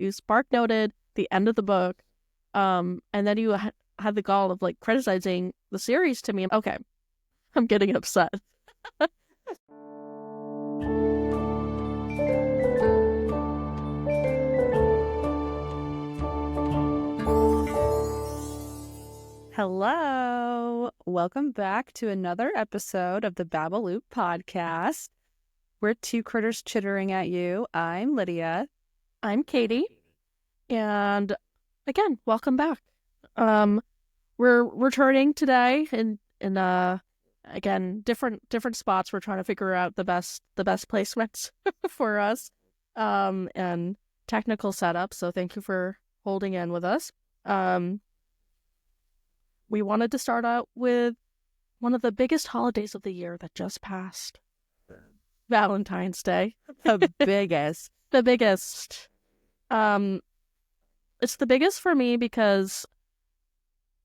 You spark noted the end of the book, and then you had the gall of like criticizing the series to me. Okay, I'm getting upset. Hello. Welcome back to another episode of the Babble podcast. We're two critters chittering at you. I'm Lydia. I'm Katie, and again, welcome back. We're returning today in again different spots. We're trying to figure out the best placements for us, and technical setup. So thank you for holding in with us. We wanted to start out with one of the biggest holidays of the year that just passed. Valentine's Day. The biggest. The biggest. It's the biggest for me because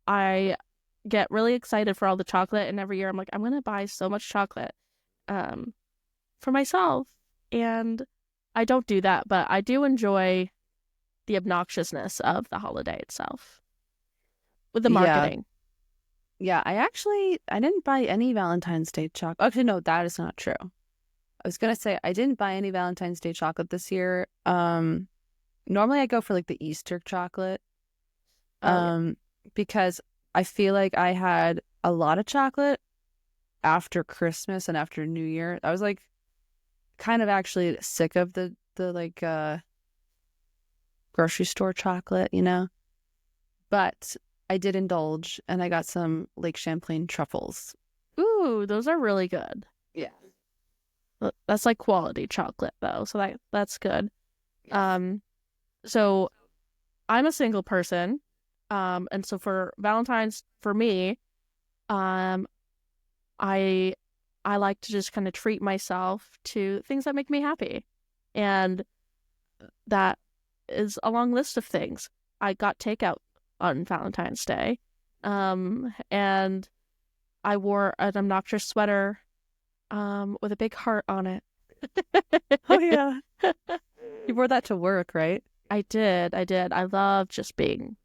I get really excited for all the chocolate, and every year I'm like, I'm gonna buy so much chocolate for myself. And I don't do that, but I do enjoy the obnoxiousness of the holiday itself. With the marketing. Yeah, I didn't buy any Valentine's Day chocolate. Actually, no, that is not true. I was gonna say I didn't buy any Valentine's Day chocolate this year. Normally I go for like the Easter chocolate. Because I feel like I had a lot of chocolate after Christmas and after New Year. I was like kind of actually sick of the like grocery store chocolate, you know? But I did indulge, and I got some Lake Champlain truffles. Ooh, those are really good. Yeah. That's like quality chocolate though, so that's good. So I'm a single person, and so for Valentine's, for me, I like to just kind of treat myself to things that make me happy, and that is a long list of things. I got takeout on Valentine's Day, and I wore an obnoxious sweater with a big heart on it. Oh yeah. You wore that to work, right? I did. I love just being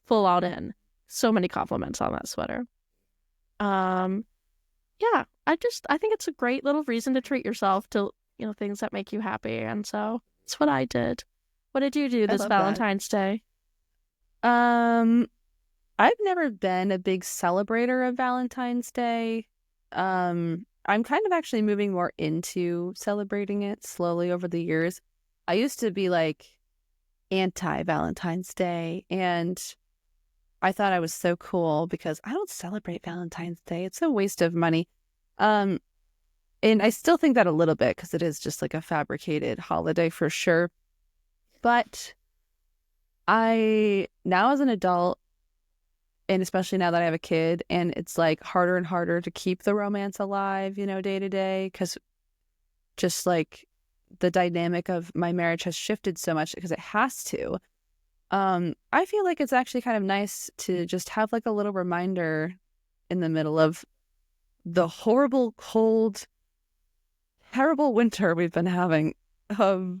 full out in. So many compliments on that sweater. Yeah, I think it's a great little reason to treat yourself to, things that make you happy, and so it's what I did. What did you do this Valentine's Day? I've never been a big celebrator of Valentine's Day. I'm kind of actually moving more into celebrating it slowly over the years. I used to be like anti-Valentine's Day, and I thought I was so cool because I don't celebrate Valentine's Day. It's a waste of money. And I still think that a little bit because it is just like a fabricated holiday for sure. But now as an adult, and especially now that I have a kid, and it's like harder and harder to keep the romance alive, day to day, because just like the dynamic of my marriage has shifted so much because it has to. I feel like it's actually kind of nice to just have like a little reminder in the middle of the horrible, cold, terrible winter we've been having of,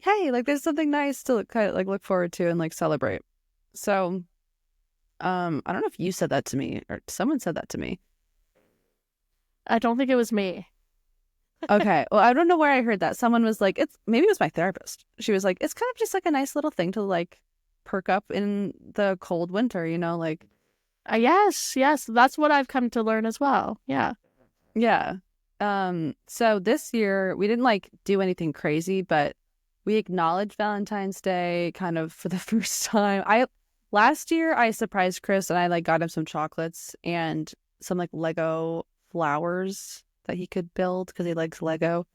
hey, like there's something nice to kind of like look forward to and like celebrate. So I don't know if you said that to me or someone said that to me. I don't think it was me. Okay. Well, I don't know where I heard that. Someone was like, maybe it was my therapist. She was like, it's kind of just like a nice little thing to like perk up in the cold winter, like. Yes. That's what I've come to learn as well. Yeah. Yeah. So this year we didn't like do anything crazy, but we acknowledged Valentine's Day kind of for the first time. Last year I surprised Chris and I like got him some chocolates and some like Lego flowers that he could build because he likes Lego,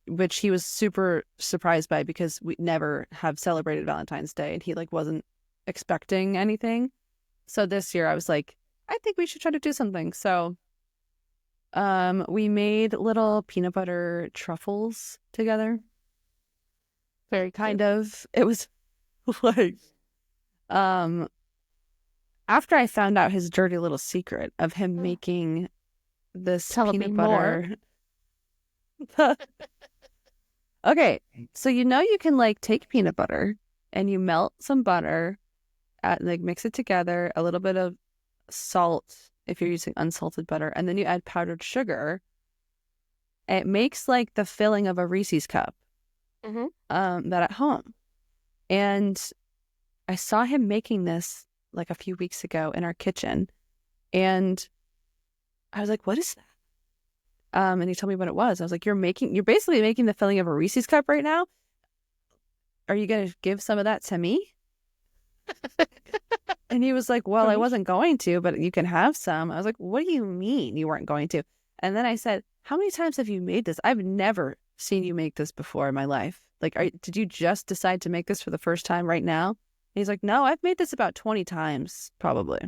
which he was super surprised by because we never have celebrated Valentine's Day and he like wasn't expecting anything. So this year I was like, I think we should try to do something. So we made little peanut butter truffles together. Very kind of. It was like after I found out his dirty little secret of him making this peanut butter Okay, so you know you can like take peanut butter and you melt some butter, like mix it together, a little bit of salt if you're using unsalted butter, and then you add powdered sugar. It makes like the filling of a Reese's cup, that at home. And I saw him making this like a few weeks ago in our kitchen, and I was like, "What is that?" And he told me what it was. I was like, you're basically making the filling of a Reese's cup right now. Are you going to give some of that to me? And he was like, well, I wasn't going to, but you can have some. I was like, what do you mean you weren't going to? And then I said, how many times have you made this? I've never seen you make this before in my life. Like, did you just decide to make this for the first time right now? And he's like, no, I've made this about 20 times, probably.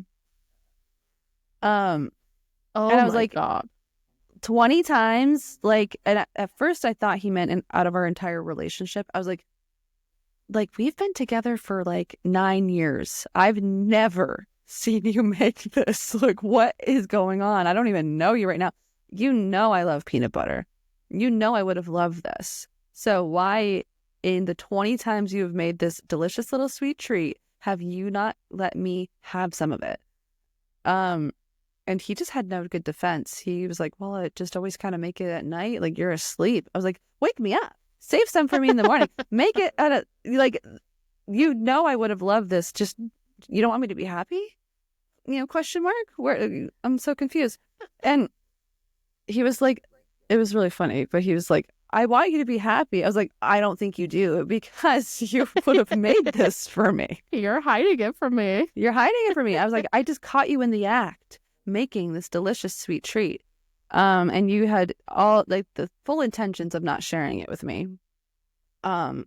Oh, and I was my like, God. 20 times? Like, and at first I thought he meant out of our entire relationship. I was like, we've been together for like 9 years. I've never seen you make this. Like, what is going on? I don't even know you right now. You know I love peanut butter. You know I would have loved this. So why, in the 20 times you have made this delicious little sweet treat, have you not let me have some of it? And he just had no good defense. He was like, well, I just always kind of make it at night. Like, you're asleep. I was like, wake me up. Save some for me in the morning. Make it at a, like, you know I would have loved this. Just, you don't want me to be happy? Question mark? Where I'm so confused. And he was like, it was really funny, but he was like, I want you to be happy. I was like, I don't think you do, because you would have made this for me. You're hiding it from me. You're hiding it from me. I was like, I just caught you in the act making this delicious sweet treat. And you had all like the full intentions of not sharing it with me. So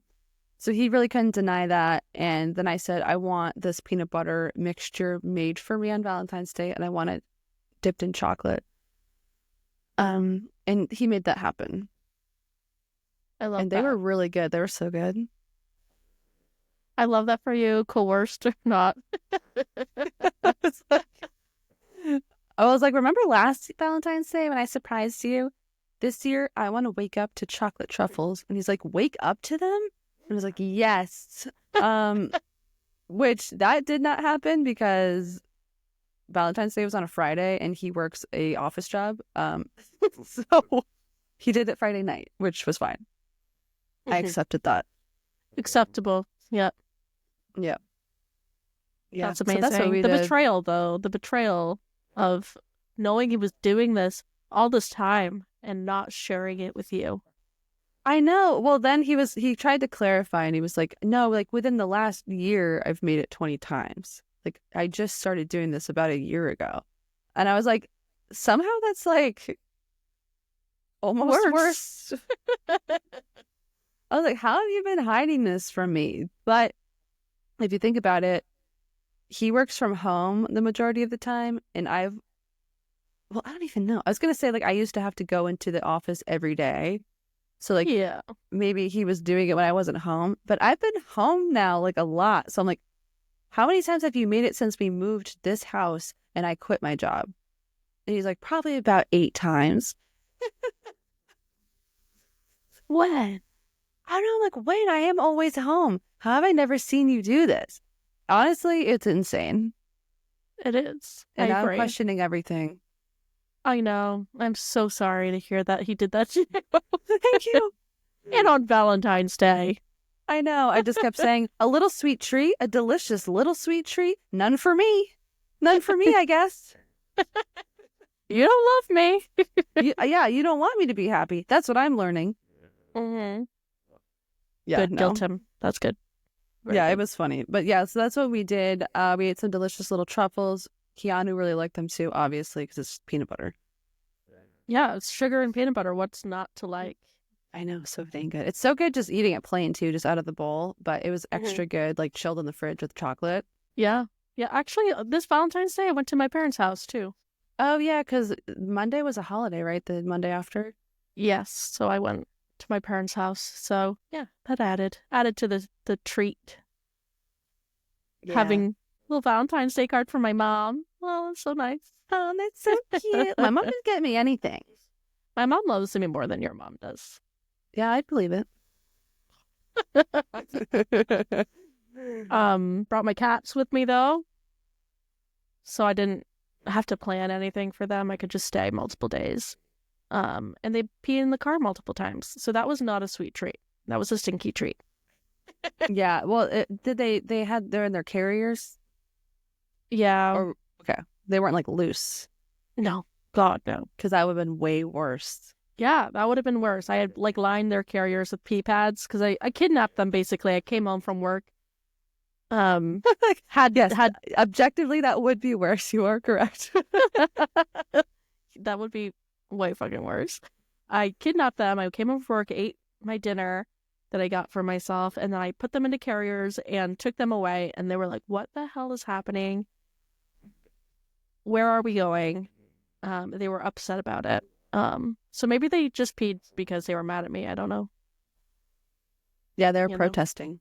he really couldn't deny that. And then I said, I want this peanut butter mixture made for me on Valentine's Day, and I want it dipped in chocolate. And he made that happen. I love and that. they were really good. They were so good. I love that for you, coerced or not. I was like, remember last Valentine's Day when I surprised you? This year, I want to wake up to chocolate truffles. And he's like, wake up to them? And I was like, yes. Which that did not happen because Valentine's Day was on a Friday and he works a office job. So he did it Friday night, which was fine. I accepted that. Acceptable. Yeah. Yeah. Yeah. That's amazing. So that's what we the did. betrayal, though, the betrayal of knowing he was doing this all this time and not sharing it with you. I know. Well, then he tried to clarify and he was like, no, like within the last year, I've made it 20 times. Like, I just started doing this about a year ago. And I was like, somehow that's like almost worse. I was like, how have you been hiding this from me? But if you think about it, he works from home the majority of the time. And I don't even know. I was going to say, like, I used to have to go into the office every day. So, like, yeah, maybe he was doing it when I wasn't home. But I've been home now, like, a lot. So I'm like, how many times have you made it since we moved to this house and I quit my job? And he's like, probably about 8 times. When? I don't know, like, wait, I am always home. How have I never seen you do this? Honestly, it's insane. it is. And I I'm agree. questioning everything. I know. I'm so sorry to hear that he did that to you. Thank you. And on Valentine's Day. I know. I just kept saying, a little sweet treat, a delicious little sweet treat. None for me. None for me, I guess. You don't love me. Yeah, you don't want me to be happy. That's what I'm learning. Mm-hmm. Yeah, Good. no. Guilt him. That's good. Very good. It was funny. But yeah, so that's what we did. We ate some delicious little truffles. Keanu really liked them too, obviously, because it's peanut butter. Yeah, it's sugar and peanut butter. What's not to like? I know, so dang good. It's so good just eating it plain too, just out of the bowl. But it was extra good, like chilled in the fridge with chocolate. Yeah. Yeah. Actually, this Valentine's Day, I went to my parents' house too. Oh, yeah, because Monday was a holiday, right? The Monday after? Yes. So I went to my parents' house. So yeah, that added to the treat. Yeah. Having a little Valentine's Day card from my mom. Oh, that's so nice. Oh, that's so cute. My mom didn't get me anything. My mom loves me more than your mom does. Yeah, I believe it. Brought my cats with me though, so I didn't have to plan anything for them. I could just stay multiple days. And they pee in the car multiple times, so that was not a sweet treat. That was a stinky treat. Yeah. Well, they're in their carriers, Yeah. or okay, they weren't like loose, No. God, no. because that would have been way worse. Yeah, that would have been worse. I had like lined their carriers with pee pads because I kidnapped them basically. I came home from work. Had Yes, objectively that would be worse. You are correct. that would be way fucking worse. I kidnapped them. I came home from work, ate my dinner that I got for myself, and then I put them into carriers and took them away. And they were like, "What the hell is happening? Where are we going?" They were upset about it. So maybe they just peed because they were mad at me. I don't know. Yeah, they're You know? protesting.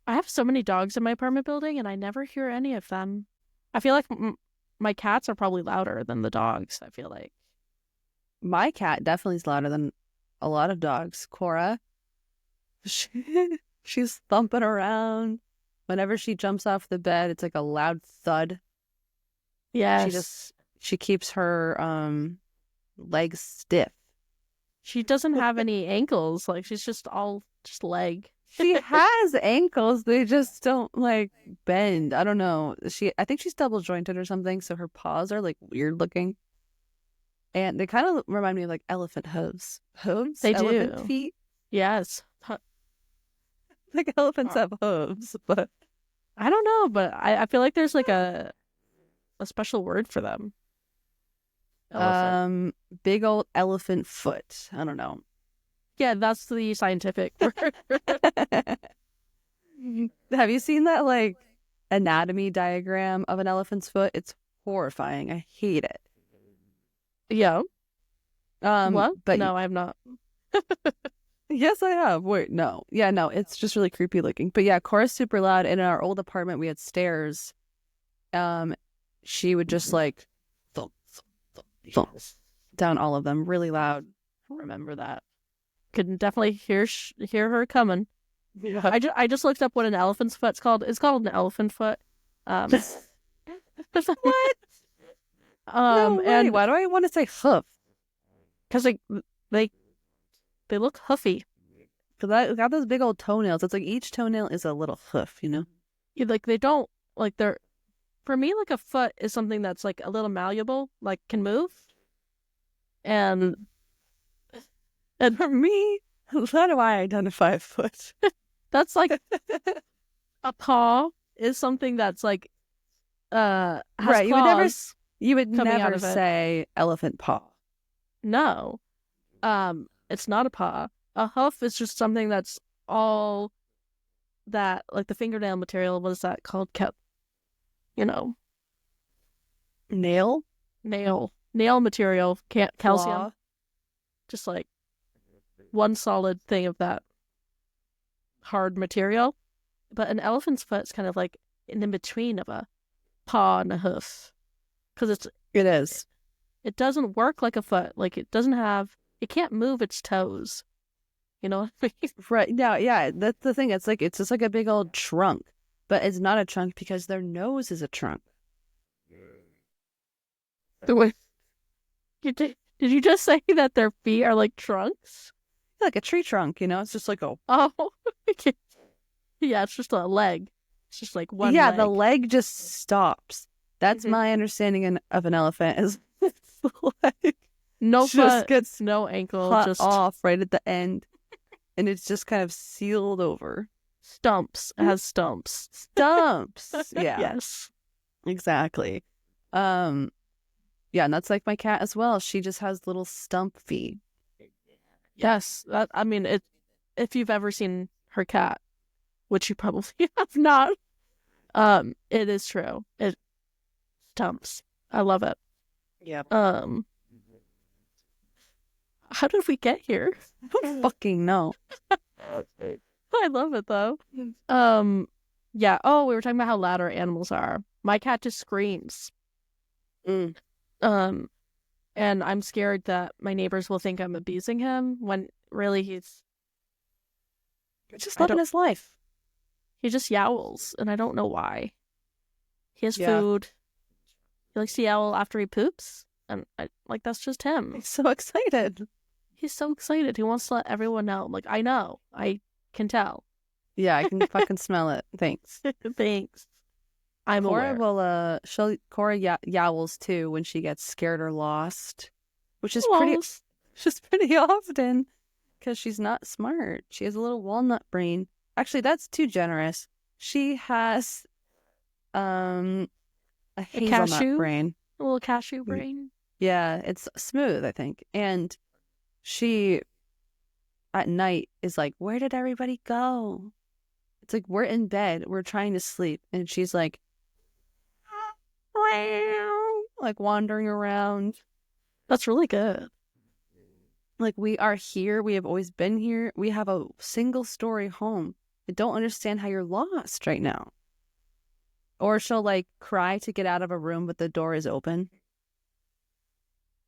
I have so many dogs in my apartment building, and I never hear any of them. I feel like my cats are probably louder than the dogs. I feel like. My cat definitely is louder than a lot of dogs. Cora, she's thumping around. Whenever she jumps off the bed, it's like a loud thud. Yes. She keeps her legs stiff. She doesn't have any ankles. Like she's just leg. She has ankles. They just don't like bend. I don't know. I think she's double jointed or something. So her paws are like weird looking. And they kind of remind me of like elephant hooves. Hooves? They elephant do. feet? Yes. Like elephants have hooves, but I don't know, but I feel like there's like a special word for them. Elephant. Big old elephant foot. I don't know. Yeah, that's the scientific word. Have you seen that like anatomy diagram of an elephant's foot? It's horrifying. I hate it. Yeah. What? But no, I have not. yes, I have. Wait, no. Yeah, no, it's just really creepy looking. But yeah, Cora's super loud. And in our old apartment, we had stairs. She would just like thump, thump, thump, thump down all of them really loud. Remember that. Could definitely hear her coming. Yeah. I just looked up what an elephant's foot's called. It's called an elephant foot. What? No way. And why do I want to say hoof? Because they look hoofy. Because I got those big old toenails. It's like each toenail is a little hoof, you know? Yeah, like they don't like they're. For me, like a foot is something that's like a little malleable, like can move. And for me, how do I identify a foot? that's like a paw is something that's like has right. claws. You would coming out never of it. say elephant paw. No. It's not a paw. A hoof is just something that's all that, like the fingernail material, what is that called? Nail Material, calcium. Claw. Just like one solid thing of that hard material. But an elephant's foot is kind of like in between of a paw and a hoof. Because it is. It doesn't work like a foot. Like it can't move its toes. You know what I mean? Right. Yeah. That's the thing. It's just like a big old trunk. But it's not a trunk because their nose is a trunk. Did you just say that their feet are like trunks? Like a tree trunk, you know? It's just like a... Oh. Yeah, it's just a leg. It's just like one Yeah, leg. the leg just stops. That's my understanding of an elephant is the leg no just foot, gets no ankle, cut just off right at the end. And it's just kind of sealed over. stumps. It has stumps. Stumps. Yeah. Yes. Exactly. Yeah, and that's like my cat as well. She just has little stump feet. Yes. If you've ever seen her cat, which you probably have not, it is true. It stumps. I love it. Yeah. How did we get here? I don't fucking know. I love it though. Yeah. Oh, we were talking about how loud our animals are. My cat just screams. And I'm scared that my neighbors will think I'm abusing him when really Just I living don't. his life. He just yowls, and I don't know why. He has Yeah. food. He likes to yowl after he poops, and that's just him. He's so excited. He's so excited. He wants to let everyone know. I'm like, I know. I can tell. Yeah, I can fucking smell it. Thanks. Thanks. I'm Cora aware. will Cora yowls too when she gets scared or lost, which is Lost. pretty often because she's not smart. She has a little walnut brain. Actually, that's too generous. She has a A hazelnut cashew. brain. A little cashew brain. Yeah, it's smooth, I think. And she at night is like, "Where did everybody go?" It's like, we're in bed, we're trying to sleep, and she's like wandering around. That's really good. Like, we are here, we have always been here, we have a single story home. I don't understand how you're lost right now. Or she'll like cry to get out of a room, but the door is open.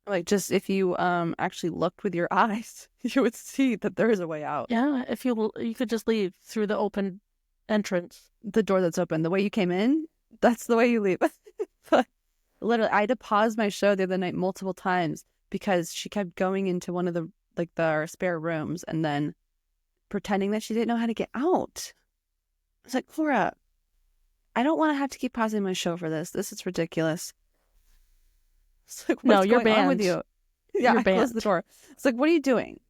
Like, just if you actually looked with your eyes, you would see that there is a way out. Yeah, if you could just leave through the open entrance. The door that's open, the way you came in, that's the way you leave. But literally, I had to pause my show the other night multiple times because she kept going into one of the spare rooms and then pretending that she didn't know how to get out. I was like, Cora, I don't want to have to keep pausing my show for this. This is ridiculous. It's like, No, what's you're going on with banned. you? Yeah, You're I closed banned. the door. It's like, what are you doing?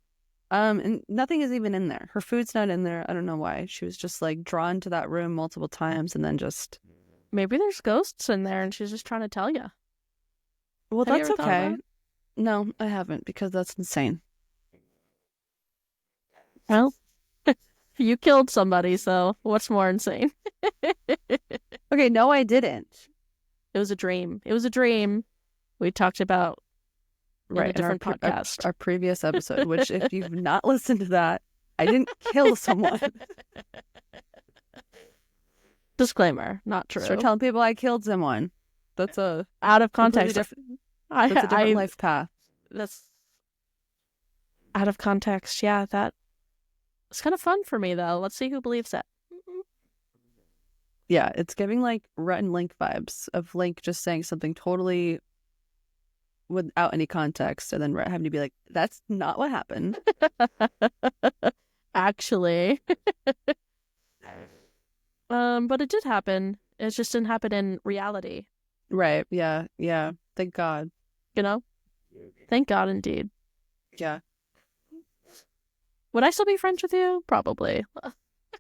And nothing is even in there. Her food's not in there. I don't know why. She was just like drawn to that room multiple times and then just. Maybe there's ghosts in there and she's just trying to tell you. Well, Have you that's ever thought okay. about it? No, I haven't because that's insane. Well, you killed somebody, so what's more insane? Okay, no, I didn't. It was a dream. It was a dream we talked about in a different podcast. Our previous episode, which if you've not listened to that, I didn't kill someone. Disclaimer, not true. Start telling people I killed someone. That's a Out of context. that's a different life path. That's out of context. Yeah, that it's kind of fun for me though. Let's see who believes it. Yeah, it's giving like Rhett and Link vibes of Link just saying something totally without any context, and then Rhett having to be like, "That's not what happened." Actually, but it did happen. It just didn't happen in reality. Right? Yeah. Yeah. Thank God. You know? Thank God, indeed. Yeah. Would I still be friends with you? Probably.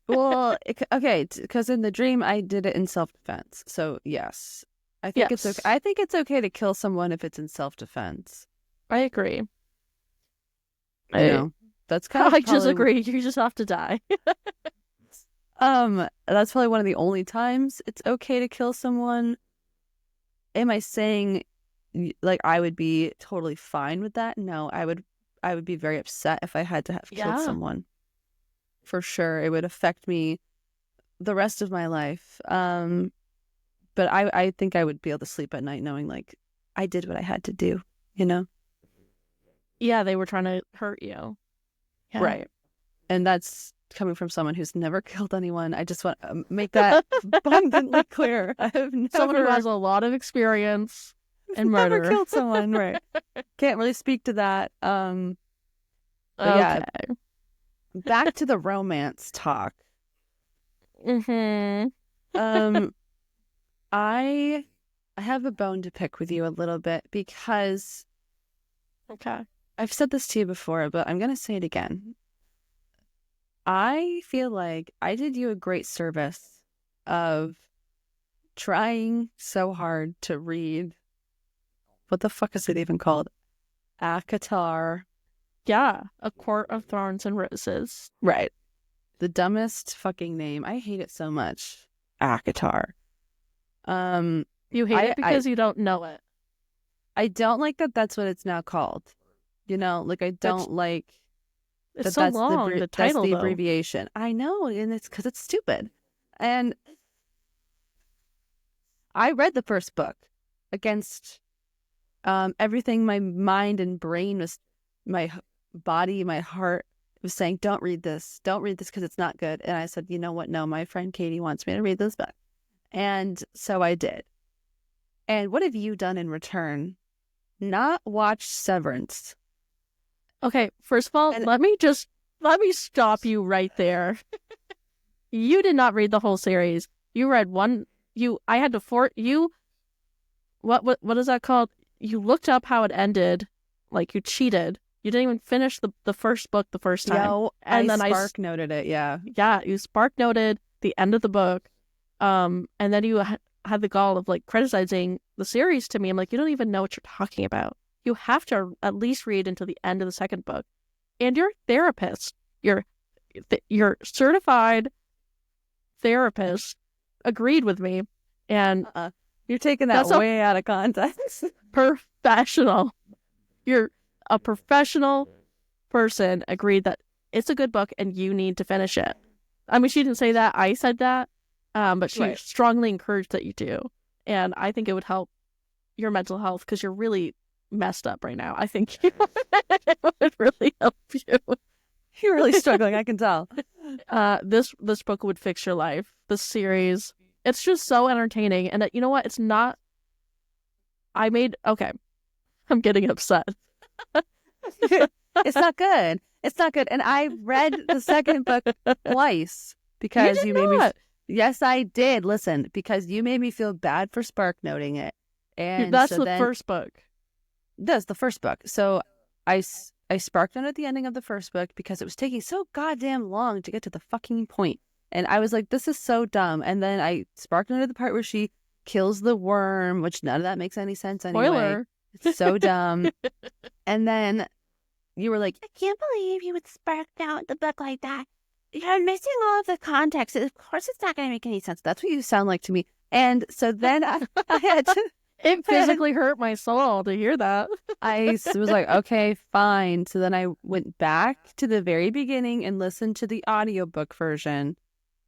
Well, okay, because in the dream I did it in self-defense. So yes, I think it's okay. I think it's okay to kill someone if it's in self-defense. I agree. You know, that's kind of. I just agree. You just have to die. That's probably one of the only times it's okay to kill someone. Am I saying like I would be totally fine with that? No, I would be very upset if I had to have killed someone. For sure, it would affect me the rest of my life. But I think I would be able to sleep at night knowing like I did what I had to do, you know? Yeah, they were trying to hurt you. Yeah. Right. And that's coming from someone who's never killed anyone. I just want to make that abundantly clear. I have never... Someone who has a lot of experience in murder. Never killed someone, right? Can't really speak to that. Okay. Yeah. Back to the romance talk. Mm-hmm. I have a bone to pick with you a little bit because I've said this to you before, but I'm going to say it again. I feel like I did you a great service of trying so hard to read, what the fuck is it even called? ACOTAR. Yeah, A Court of Thorns and Roses. Right. The dumbest fucking name. I hate it so much. ACOTAR. You hate it because you don't know it. I don't like that that's what it's now called. You know, like I don't like it's so long, the title, that's the abbreviation. I know, and it's because it's stupid. And I read the first book against everything my mind and brain was, my body, my heart was saying, don't read this because it's not good. And I said, you know what? No, my friend Katie wants me to read this book. And so I did. And what have you done in return? Not watched Severance. Okay, first of all, let me stop you right there. You did not read the whole series. You read one. I had to what is that called? You looked up how it ended, like you cheated. You didn't even finish the first book the first time. Yo, and then I spark noted it. Yeah, you spark noted the end of the book, and then you had the gall of like criticizing the series to me. I'm like, you don't even know what you're talking about. You have to at least read until the end of the second book. And your therapist, your certified therapist, agreed with me. And you're taking that way out of context. Professional. You're a professional person agreed that it's a good book and you need to finish it. I mean, she didn't say that. I said that. But she strongly encouraged that you do. And I think it would help your mental health because you're really messed up right now. I think it would really help you. You're really struggling, I can tell. This book would fix your life. This series, it's just so entertaining. And you know what? It's not. Okay, I'm getting upset. It's not good. It's not good. And I read the second book twice because you made me. Yes, I did. Listen, because you made me feel bad for spark noting it. And that's the first book. That's the first book. So I sparked noted at the ending of the first book because it was taking so goddamn long to get to the fucking point. And I was like, this is so dumb. And then I sparked noted the part where she kills the worm, which none of that makes any sense anyway. Spoiler. It's so dumb. And then you were like, I can't believe you would spark out the book like that. You're missing all of the context. Of course it's not going to make any sense. That's what you sound like to me. And so then I had to... It physically hurt my soul to hear that. I was like, okay, fine. So then I went back to the very beginning and listened to the audiobook version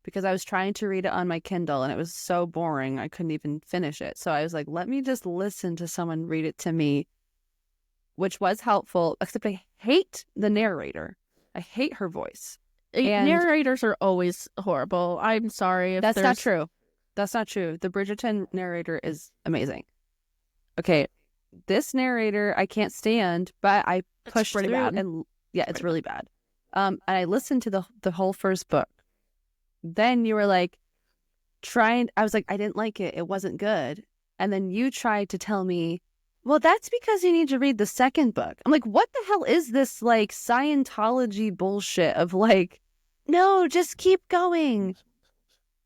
because I was trying to read it on my Kindle and it was so boring. I couldn't even finish it. So I was like, let me just listen to someone read it to me, which was helpful, except I hate the narrator. I hate her voice. And narrators are always horrible. I'm sorry if that's not true. That's not true. The Bridgerton narrator is amazing. Okay, this narrator I can't stand, but I pushed through bad. And yeah, it's really bad. And I listened to the whole first book. Then you were like I was like, I didn't like it. It wasn't good. And then you tried to tell me, well, that's because you need to read the second book. I'm like, what the hell is this like Scientology bullshit of like, no, just keep going.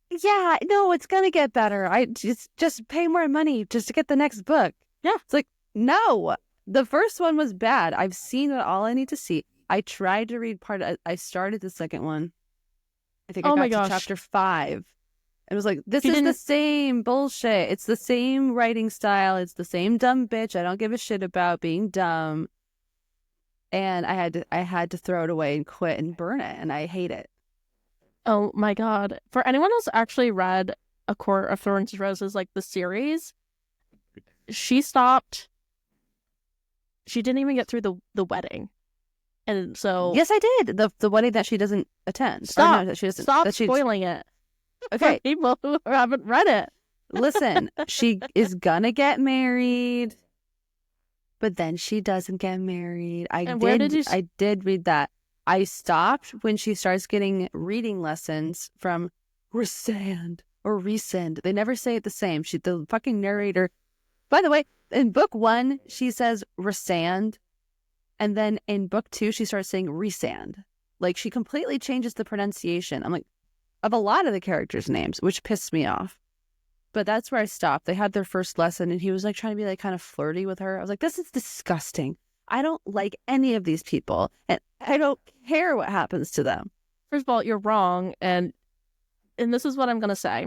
Yeah, no, it's gonna get better. I just pay more money just to get the next book. Yeah, it's like, no, the first one was bad. I've seen all I need to see. I tried to read I started the second one. I think I got to chapter 5. It was like, this is the same bullshit. It's the same writing style. It's the same dumb bitch I don't give a shit about being dumb. And I had to throw it away and quit and burn it. And I hate it. Oh my God. For anyone else actually read A Court of Thorns and Roses, like the series, she stopped. She didn't even get through the wedding. And so... Yes, I did. The wedding that she doesn't attend. Stop. No, that she doesn't, Stop that spoiling it. Okay. For people who haven't read it. Listen, she is gonna get married, but then she doesn't get married. I did read that. I stopped when she starts getting reading lessons from Resand or Resend. They never say it the same. The fucking narrator. By the way, in book 1, she says Resand. And then in book 2, she starts saying Resand. Like, she completely changes the pronunciation. I'm like, of a lot of the characters' names, which pissed me off. But that's where I stopped. They had their first lesson, and he was like trying to be like kind of flirty with her. I was like, this is disgusting. I don't like any of these people, and I don't care what happens to them. First of all, you're wrong, and this is what I'm going to say.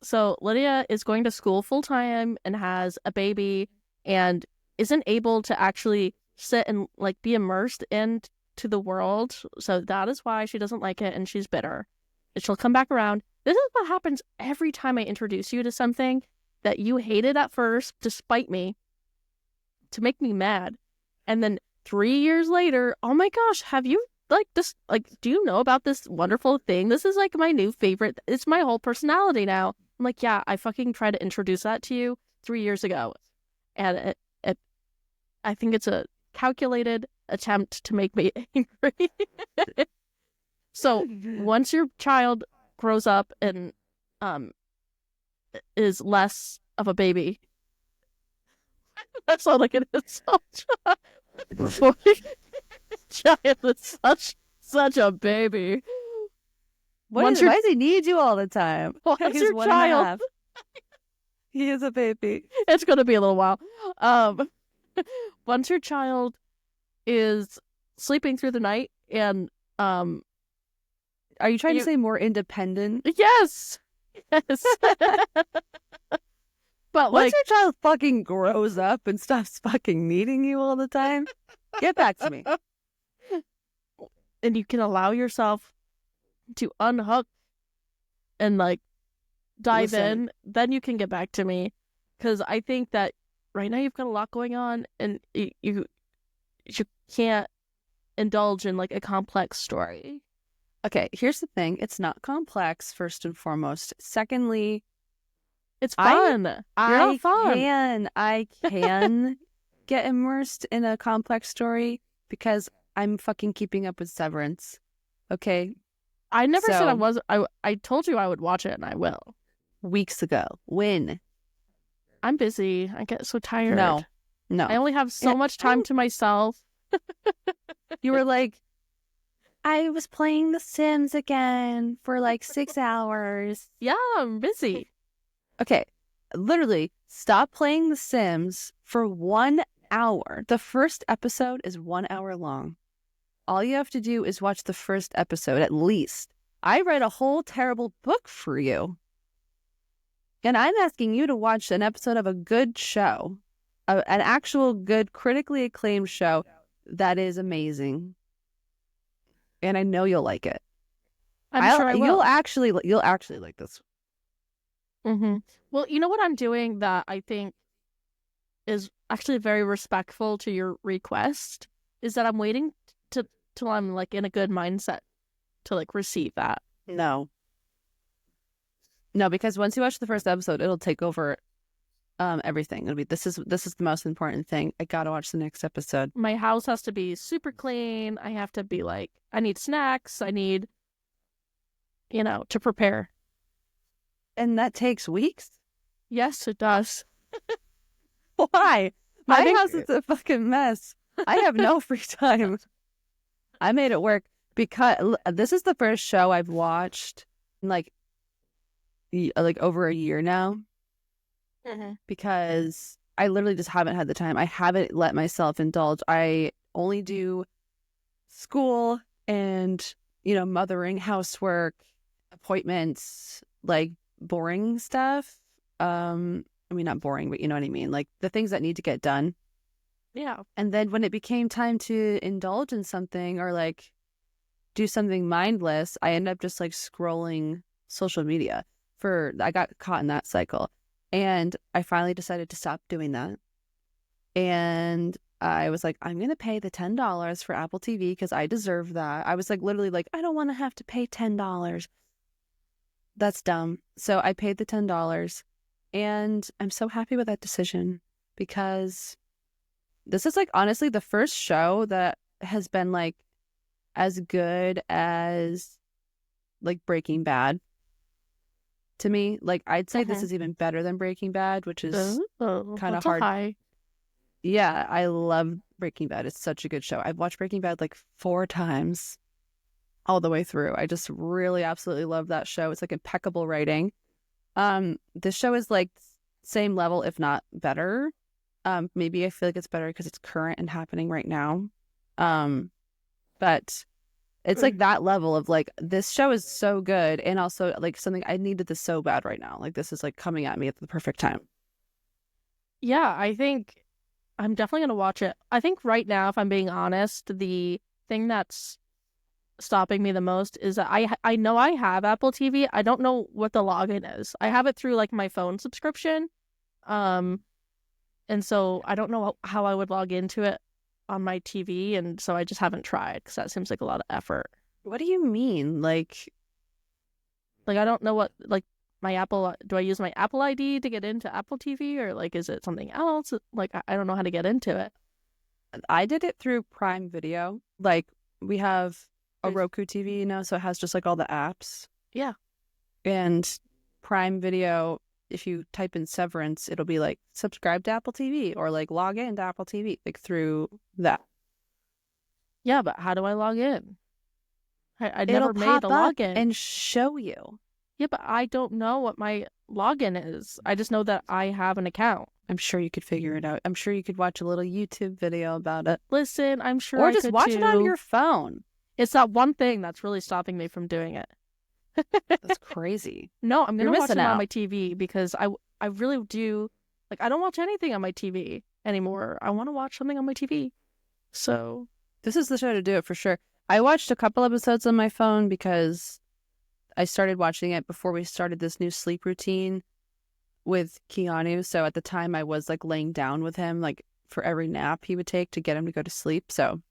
So Lydia is going to school full-time and has a baby and isn't able to actually sit and like be immersed into the world. So that is why she doesn't like it, and she's bitter. And she'll come back around. This is what happens every time I introduce you to something that you hated at first, despite me, to make me mad. And then 3 years later, oh my gosh, have you like this, like, do you know about this wonderful thing? This is like my new favorite. It's my whole personality now. I'm like, yeah, I fucking tried to introduce that to you 3 years ago. And I think it's a calculated attempt to make me angry. So once your child grows up and is less of a baby, that's all like it is. Giant is such a baby. Why does he need you all the time? Once He's your 1.5. child, He is a baby. it's gonna be a little while. Once your child is sleeping through the night and Are you trying to say more independent? yes. Yes. But once your child fucking grows up and stops fucking needing you all the time, get back to me. And you can allow yourself to unhook and like dive in, then you can get back to me. Because I think that right now you've got a lot going on and you can't indulge in like a complex story. Okay, here's the thing. It's not complex, first and foremost. Secondly, it's fun. I can get immersed in a complex story because I'm fucking keeping up with Severance. Okay? I never said I wasn't. I told you I would watch it and I will. Weeks ago. When? I'm busy. I get so tired. No. I only have so much time to myself. You were like, I was playing The Sims again for like 6 hours. Yeah, I'm busy. Okay, literally, stop playing The Sims for 1 hour. The first episode is 1 hour long. All you have to do is watch the first episode, at least. I read a whole terrible book for you. And I'm asking you to watch an episode of a good show, an actual good, critically acclaimed show that is amazing. And I know you'll like it. I'm sure I will. You'll actually like this. Mm-hmm. Well, you know what I'm doing that I think is actually very respectful to your request is that I'm waiting till I'm like in a good mindset to like receive that. No, because once you watch the first episode, it'll take over everything. It'll be this is the most important thing. I gotta watch the next episode. My house has to be super clean. I have to be like, I need snacks. I need, to prepare. And that takes weeks? Yes, it does. Why? My house is a fucking mess. I have no free time. I made it work because this is the first show I've watched in like over a year now. Mm-hmm. Because I literally just haven't had the time. I haven't let myself indulge. I only do school and, mothering, housework, appointments, like boring stuff. I mean, not boring, but you know what I mean? Like the things that need to get done. Yeah. And then when it became time to indulge in something or like do something mindless, I end up just like scrolling social media. I got caught in that cycle. And I finally decided to stop doing that. And I was like, I'm going to pay the $10 for Apple TV because I deserve that. I was like, literally like, I don't want to have to pay $10. That's dumb. So I paid the $10. And I'm so happy with that decision because this is like, honestly, the first show that has been like as good as like Breaking Bad. To me, like I'd say this is even better than Breaking Bad, which is kind of hard. High. Yeah, I love Breaking Bad. It's such a good show. I've watched Breaking Bad like 4 times all the way through. I just really absolutely love that show. It's like impeccable writing. This show is like same level, if not better. Maybe I feel like it's better because it's current and happening right now. But it's like that level of like, this show is so good. And also like something I needed this so bad right now. Like this is like coming at me at the perfect time. Yeah, I think I'm definitely going to watch it. I think right now, if I'm being honest, the thing that's stopping me the most is that I know I have Apple TV. I don't know what the login is. I have it through like my phone subscription. And so I don't know how I would log into it on my TV, and so I just haven't tried because that seems like a lot of effort. What do you mean? Like I don't know what like my Apple. Do I use my Apple ID to get into Apple TV, or like is it something else? Like I don't know how to get into it. I did it through Prime Video. Like we have a Roku TV, so it has just like all the apps. Yeah. And Prime Video, if you type in Severance, it'll be like subscribe to Apple TV or like log in to Apple TV, like through that. Yeah, but how do I log in? I It'll never made pop a up login. and show you. Yeah, but I don't know what my login is. I just know that I have an account. I'm sure you could figure it out. I'm sure you could watch a little YouTube video about it. Listen, I'm sure Or I just could watch too. it on your phone. It's that one thing that's really stopping me from doing it. That's crazy. No, I'm gonna You're watch it missing on out. my TV because I really do like I don't watch anything on my TV anymore. I want to watch something on my TV. So This is the show to do it for sure. I watched a couple episodes on my phone because I started watching it before we started this new sleep routine with Keanu. So at the time I was like laying down with him, like for every nap he would take to get him to go to sleep. So,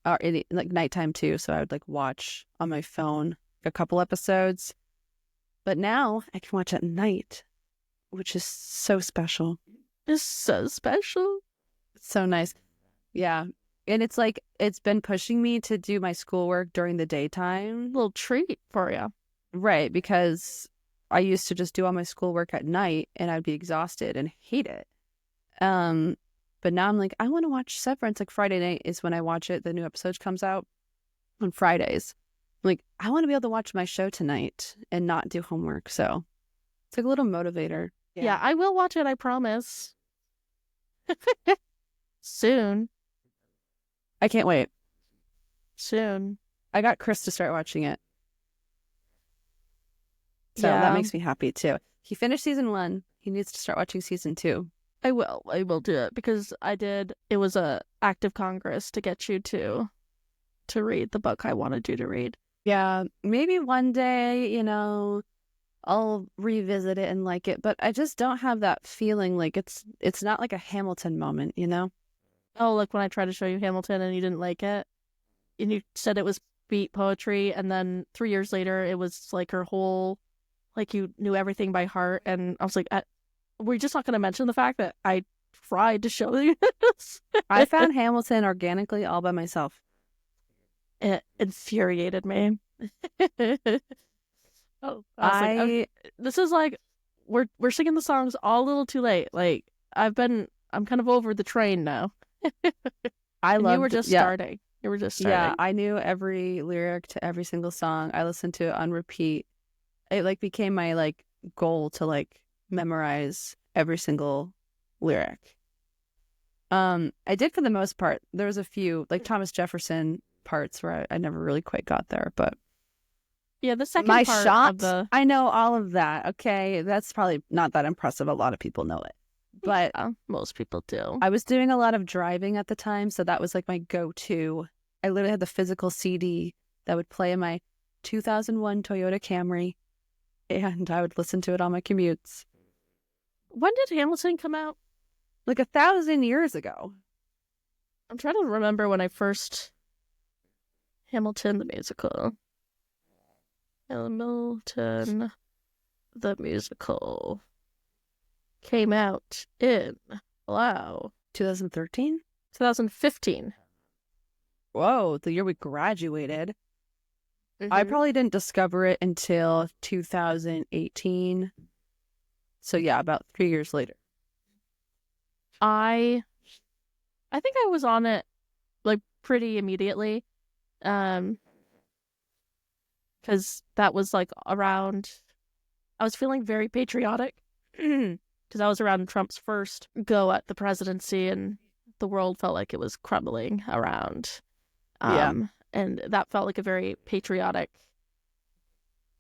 like nighttime too. So I would like watch on my phone a couple episodes. But now I can watch at night, which is so special. it's so special. It's so nice. Yeah. And it's like, it's been pushing me to do my schoolwork during the daytime. Little treat for you. Right. Because I used to just do all my schoolwork at night and I'd be exhausted and hate it. But now I'm like, I want to watch Severance. Like Friday night is when I watch it. The new episode comes out on Fridays. I'm like, I want to be able to watch my show tonight and not do homework. So it's like a little motivator. Yeah, I will watch it, I promise. Soon. I can't wait. Soon. I got Chris to start watching it. So Yeah. that makes me happy too. He finished season 1. He needs to start watching season 2. I will do it because it was a act of Congress to get you to read the book I wanted you to read. Yeah, maybe one day, I'll revisit it and like it, but I just don't have that feeling like it's not like a Hamilton moment, Oh, like when I tried to show you Hamilton and you didn't like it, and you said it was beat poetry, and then 3 years later it was like her whole, like you knew everything by heart, and I was like, we're just not going to mention the fact that I tried to show you this. I found Hamilton organically all by myself. It infuriated me. Oh, this is like we're singing the songs all a little too late. Like I'm kind of over the train now. You were just starting. You were just starting. Yeah, I knew every lyric to every single song. I listened to it on repeat. It like became my like goal to like memorize every single lyric. I did for the most part. There was a few like Thomas Jefferson parts where I never really quite got there, but yeah, the second my part shot, of the I know all of that. Okay, that's probably not that impressive. A lot of people know it, but yeah, most people do. I was doing a lot of driving at the time, so that was like my go-to. I literally had the physical CD that would play in my 2001 Toyota Camry, and I would listen to it on my commutes. When did Hamilton come out? Like 1,000 years ago. I'm trying to remember when I first Hamilton the musical. Hamilton the musical came out in 2013? 2015. Whoa, the year we graduated. I probably didn't discover it until 2018. So yeah, about 3 years later. I think I was on it like pretty immediately. Because that was like around, I was feeling very patriotic because I was around Trump's first go at the presidency and the world felt like it was crumbling around. And that felt like a very patriotic,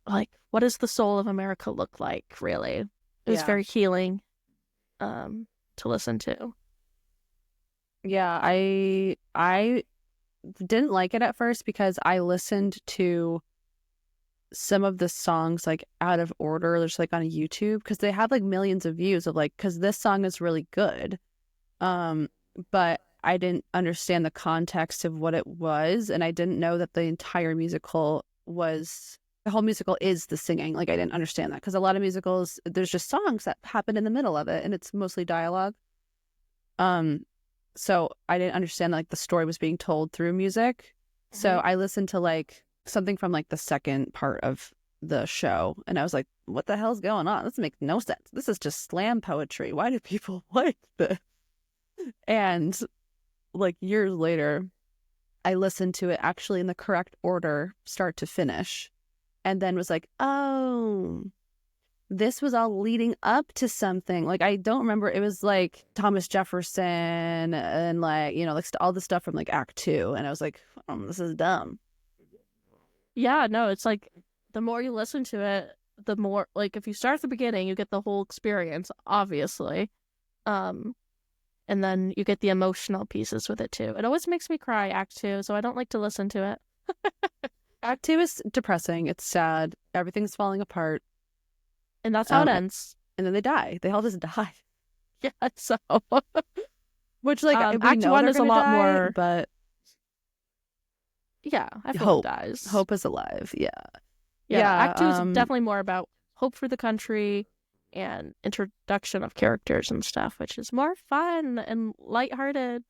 like, what does the soul of America look like, really? It was very healing to listen to. Yeah, I didn't like it at first because I listened to some of the songs like out of order, just like on YouTube, because they have like millions of views of like, because this song is really good. But I didn't understand the context of what it was, and I didn't know that the entire musical was the whole musical is the singing. Like, I didn't understand that, because a lot of musicals, there's just songs that happen in the middle of it, and it's mostly dialogue. So I didn't understand that, like, the story was being told through music. So I listened to like something from like the second part of the show, and I was like, what the hell's going on? This makes no sense. This is just slam poetry. Why do people like this? And like years later, I listened to it actually in the correct order, start to finish, and then was like, oh, this was all leading up to something. Like, I don't remember. It was like Thomas Jefferson and like, you know, like all the stuff from like Act 2. And I was like, oh, this is dumb. Yeah, no, it's like the more you listen to it, the more, like, if you start at the beginning, you get the whole experience, obviously. And then you get the emotional pieces with it too. It always makes me cry, Act 2, so I don't like to listen to it. Act 2 is depressing. It's sad. Everything's falling apart. And that's how it ends. And then they die. They all just die. Yeah, so. Which, like, Act 1 is a lot more. But yeah, I feel it dies. Hope is alive. Yeah. Act 2 is definitely more about hope for the country and introduction of characters and stuff, which is more fun and lighthearted.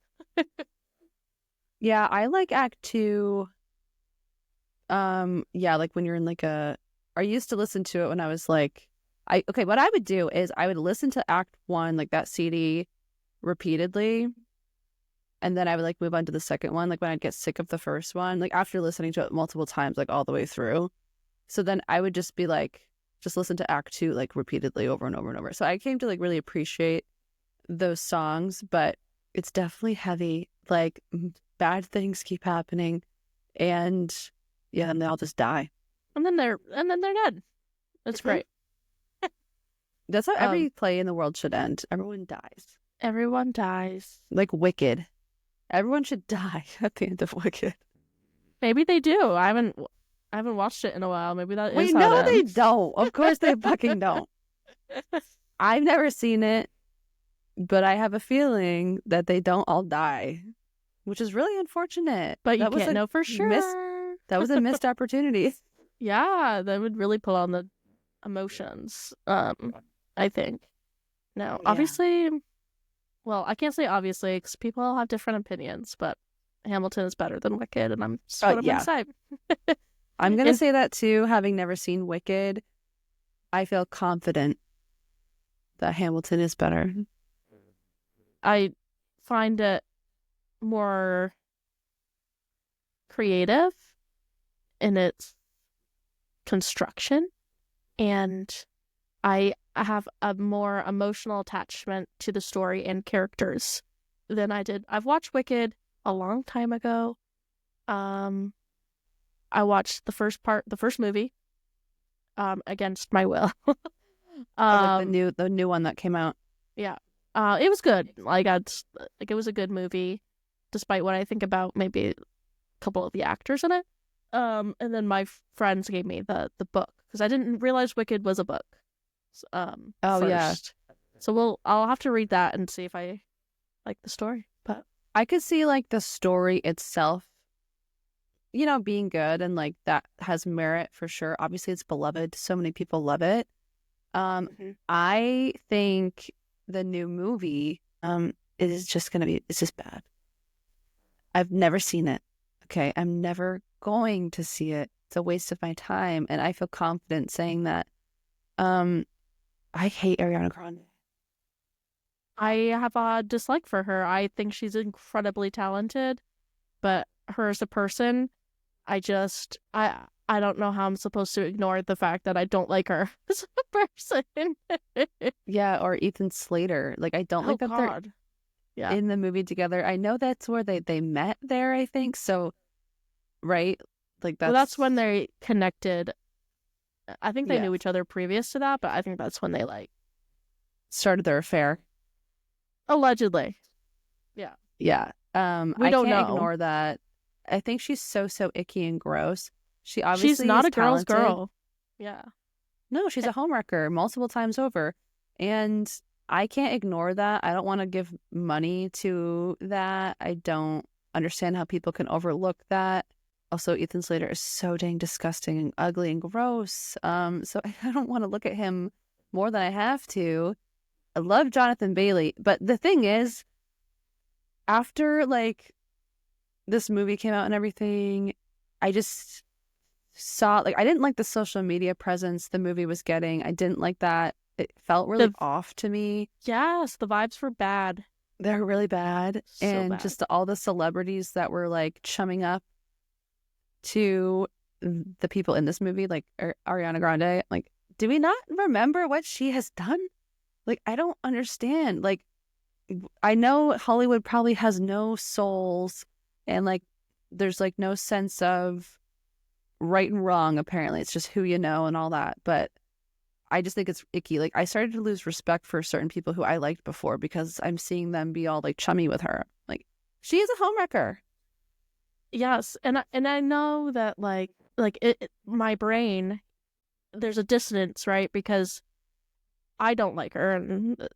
Yeah, I like Act 2. Yeah, like when you're in like I used to listen to it when I was like, what I would do is I would listen to Act 1, like that CD, repeatedly, and then I would like move on to the second one, like when I'd get sick of the first one, like after listening to it multiple times, like all the way through. So then I would just be like, just listen to Act 2 like repeatedly over and over and over. So I came to like really appreciate those songs, but it's definitely heavy. Like, bad things keep happening, and yeah, and they all just die. And then they're dead. That's great. That's how every play in the world should end. Everyone dies. Everyone dies. Like Wicked. Everyone should die at the end of Wicked. Maybe they do. I haven't watched it in a while. Maybe that is how no, it ends. they don't. Of course they fucking don't. I've never seen it, but I have a feeling that they don't all die, which is really unfortunate. But you can't know for sure. That was a missed opportunity. Yeah, that would really pull on the emotions, I think. Now, obviously, well, I can't say obviously because people all have different opinions, but Hamilton is better than Wicked, and I'm just what I'm going to say. I'm going to say that too. Having never seen Wicked, I feel confident that Hamilton is better. I find it more creative in its construction, and I have a more emotional attachment to the story and characters than I did. I've watched Wicked a long time ago. I watched the first movie, against my will. Like the new one that came out. Yeah. It was good. It was a good movie, despite what I think about maybe a couple of the actors in it. And then my friends gave me the book because I didn't realize Wicked was a book. First. So I'll have to read that and see if I like the story. But I could see like the story itself, being good, and like that has merit for sure. Obviously, it's beloved. So many people love it. I think the new movie is just it's just bad. I've never seen it. Okay, I'm never going to see it. It's a waste of my time, and I feel confident saying that. I hate Ariana Grande. I have a dislike for her. I think she's incredibly talented, but her as a person, I don't know how I'm supposed to ignore the fact that I don't like her as a person. Yeah, or Ethan Slater. Like, I don't like that they're in the movie together. I know that's where they met there, I think. So, right? Like, that's when they connected. I think they knew each other previous to that, but I think that's when they started their affair. Allegedly. Yeah. Yeah. We don't know. Ignore that. I think she's so icky and gross. She's not a girl's talented. girl. Yeah. No, she's a homewrecker multiple times over. And I can't ignore that. I don't want to give money to that. I don't understand how people can overlook that. Also, Ethan Slater is so dang disgusting and ugly and gross. So I don't want to look at him more than I have to. I love Jonathan Bailey, but the thing is, after like this movie came out and everything, I just saw like I didn't like the social media presence the movie was getting. I didn't like that. It felt really off to me. Yes, the vibes were bad. They're really bad. So And bad. just all the celebrities that were like chumming up to the people in this movie, like Ariana Grande, like, do we not remember what she has done? Like, I don't understand. Like, I know Hollywood probably has no souls and like there's like no sense of right and wrong, apparently. It's just who you know and all that. But I just think it's icky. Like, I started to lose respect for certain people who I liked before because I'm seeing them be all like chummy with her. Like, she is a homewrecker. Yes, and I know that my brain, there's a dissonance, right? Because I don't like her, and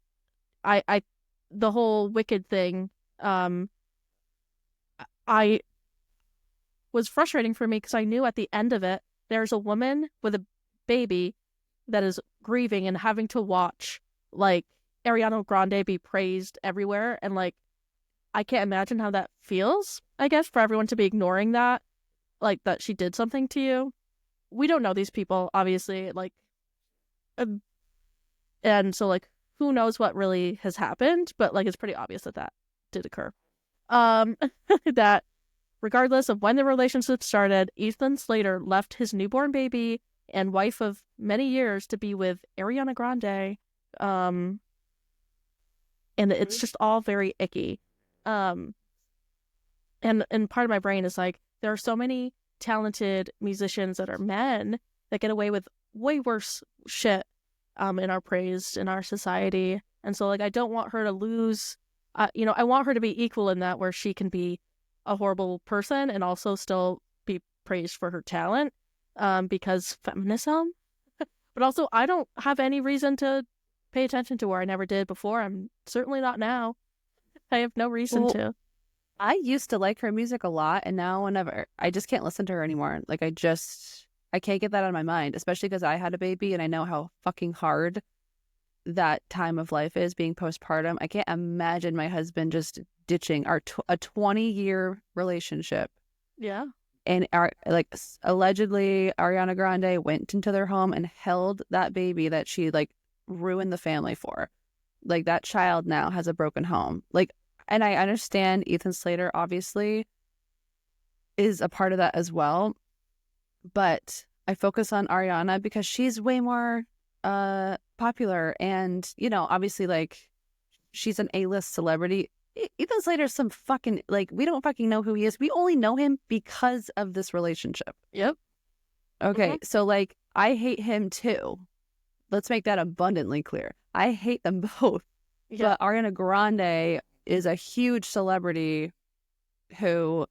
I the whole Wicked thing, I was frustrating for me because I knew at the end of it there's a woman with a baby that is grieving and having to watch like Ariana Grande be praised everywhere, and like I can't imagine how that feels, I guess, for everyone to be ignoring that, like that she did something to you. We don't know these people, obviously, like, and so, like, who knows what really has happened, but, like, it's pretty obvious that that did occur. Um, that regardless of when the relationship started, Ethan Slater left his newborn baby and wife of many years to be with Ariana Grande. And it's just all very icky. Um, and part of my brain is like, there are so many talented musicians that are men that get away with way worse shit and are praised in our society. And so, like, I don't want her to lose, I want her to be equal in that, where she can be a horrible person and also still be praised for her talent, because feminism. But also, I don't have any reason to pay attention to her. I never did before. I'm certainly not now. I have no reason to. I used to like her music a lot, and now whenever I just can't listen to her anymore. Like, I can't get that out of my mind, especially because I had a baby and I know how fucking hard that time of life is, being postpartum. I can't imagine my husband just ditching a 20-year relationship. Yeah. And allegedly Ariana Grande went into their home and held that baby that she like ruined the family for. Like, that child now has a broken home. Like, and I understand Ethan Slater obviously is a part of that as well. But I focus on Ariana because she's way more popular, and obviously, like, she's an A-list celebrity. Ethan Slater's some fucking, like, we don't fucking know who he is. We only know him because of this relationship. Yep. Okay, so like, I hate him too. Let's make that abundantly clear. I hate them both. Yeah. But Ariana Grande is a huge celebrity who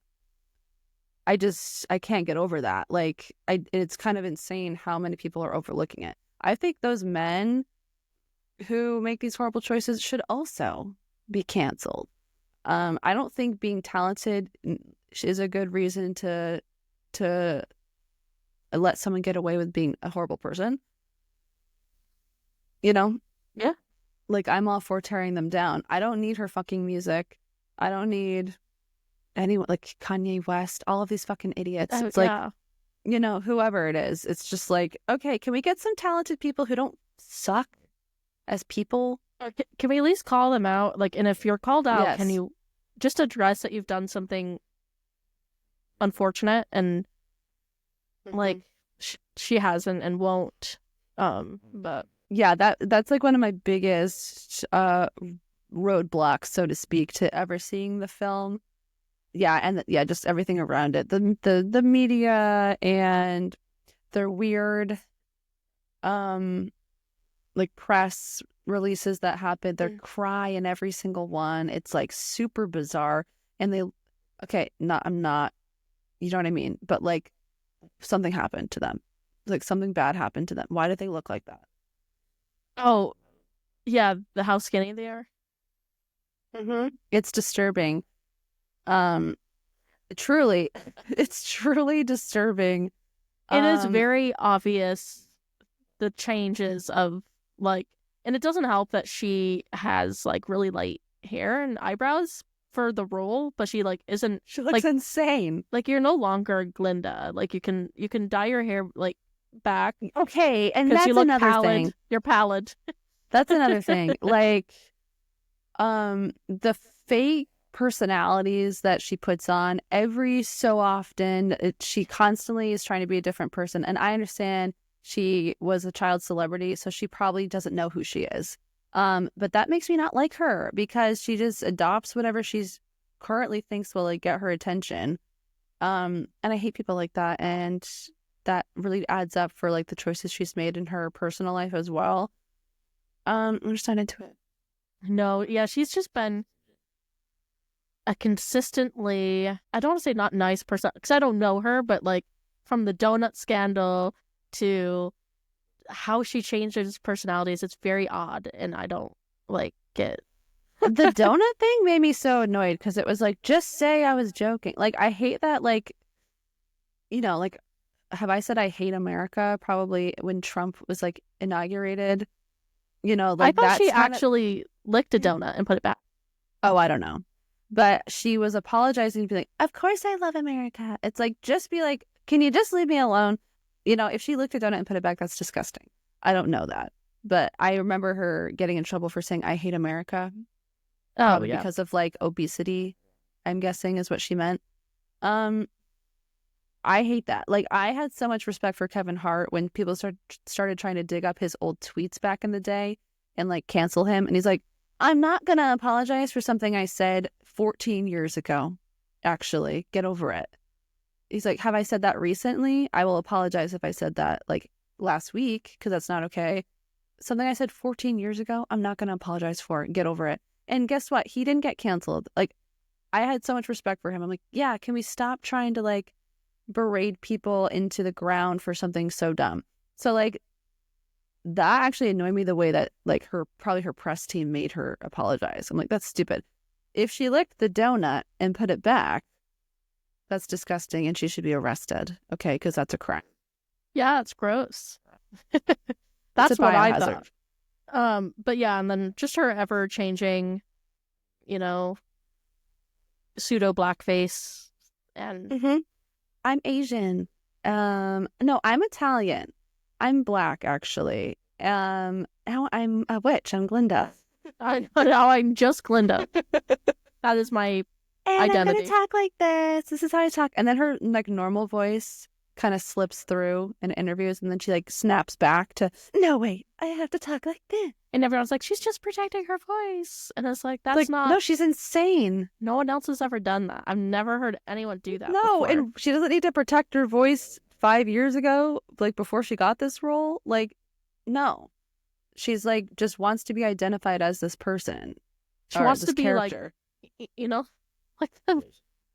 I can't get over that. Like, it's kind of insane how many people are overlooking it. I think those men who make these horrible choices should also be canceled. I don't think being talented is a good reason to let someone get away with being a horrible person. Yeah. Like, I'm all for tearing them down. I don't need her fucking music. I don't need anyone like Kanye West, all of these fucking idiots. It's like, whoever it is. It's just like, okay, can we get some talented people who don't suck as people? Or can we at least call them out? Like, and if you're called out, Yes. can you just address that you've done something unfortunate, and like she hasn't and won't. But yeah, that's like one of my biggest roadblocks, so to speak, to ever seeing the film. Yeah, and just everything around it. The media and their weird like press releases that happen. They cry in every single one. It's like super bizarre. And I'm not, you know what I mean? But like, something happened to them. Like, something bad happened to them. Why did they look like that? oh, Yeah, how skinny they are. It's disturbing. Um, truly, it's truly disturbing. It is Um, very obvious the changes of like, and it doesn't help that she has like really light hair and eyebrows for the role, but she like isn't she looks like insane. you're no longer Glinda. Like you can dye your hair like back Okay, and because you that's look another pallid. thing. You're pallid. That's another thing. Like, the fake personalities that she puts on every so often, she constantly is trying to be a different person. And I understand she was a child celebrity, so she probably doesn't know who she is. But that makes me not like her because she just adopts whatever she's currently thinks will like get her attention. And I hate people like that, and that really adds up for like the choices she's made in her personal life as well. I'm just not into it. No, yeah, she's just been a consistently, I don't want to say not nice person because I don't know her, but like from the donut scandal to how she changes personalities, it's very odd, and I don't like it. The donut thing made me so annoyed because it was like, just say I was joking. Like, I hate that, like, like, have I said I hate America? Probably when Trump was like inaugurated, I like thought she that's kind of, actually licked a donut and put it back. oh, I don't know. But she was apologizing to be like, of course I love America. It's like, just be like, can you just leave me alone? If she licked a donut and put it back, that's disgusting. I don't know that. But I remember her getting in trouble for saying, I hate America, Oh probably yeah, because of like obesity, I'm guessing is what she meant. Um, I hate that. Like, I had so much respect for Kevin Hart when people started trying to dig up his old tweets back in the day and like cancel him. And he's like, I'm not going to apologize for something I said 14 years ago. Actually, get over it. He's like, have I said that recently? I will apologize if I said that like last week because that's not okay. Something I said 14 years ago, I'm not going to apologize for. Get over it. And guess what? He didn't get canceled. Like, I had so much respect for him. I'm like, yeah, can we stop trying to like berate people into the ground for something so dumb? So like that actually annoyed me, the way that like probably her press team made her apologize. I'm like, that's stupid. If she licked the donut and put it back, that's disgusting and she should be arrested. Okay, because that's a crime. yeah, it's gross. It's a That's what I biohazard. thought. But yeah, and then just her ever changing, you know, pseudo blackface, and Mm-hmm. I'm Asian. No, I'm Italian. I'm black, actually. Now I'm a witch. I'm Glinda. now I'm just Glinda. That is my And I'm gonna identity. talk like this. This is how I talk. And then her like normal voice kind of slips through in interviews, and then she like snaps back to, no, wait, I have to talk like this. And everyone's like, she's just protecting her voice. And it's like, that's Like, no, not, she's insane. no one else has ever done that. I've never heard anyone do that No, before. and she doesn't need to protect her voice 5 years ago, like before she got this role. Like, no. She's like just wants to be identified as this person She or wants this to be like, character. you know, like the,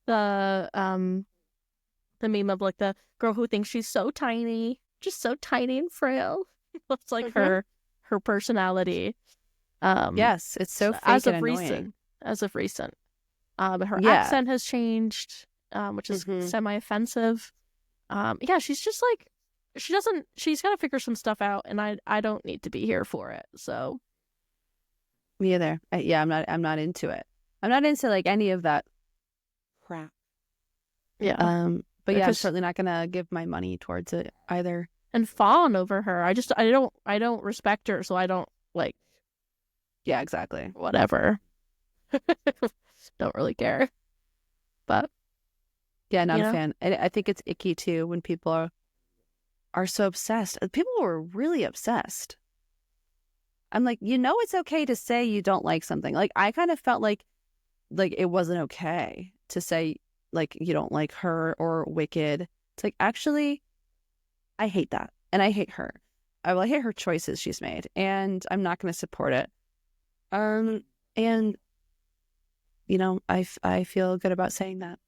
the meme of like the girl who thinks she's so tiny, just so tiny and frail. That's like her personality. Yes, it's so fake As and of annoying. recent, as of recent. Her Yeah. accent has changed, which is semi-offensive. Yeah, she's just like she's got to figure some stuff out, and I don't need to be here for it. So Me either. Yeah, I'm not into it. I'm not into like any of that crap. yeah, But yeah, I'm because certainly not gonna give my money towards it either. and fawn over her. I don't respect her, so I don't like Yeah, exactly. whatever. Don't really care, but Yeah, you not a know, fan. And I think it's icky too when people are so obsessed. People were really obsessed. I'm like, it's okay to say you don't like something. Like, I kind of felt like it wasn't okay to say like you don't like her or Wicked. It's like, actually, I hate that, and I hate her. I hate her choices she's made, and I'm not going to support it. And I feel good about saying that.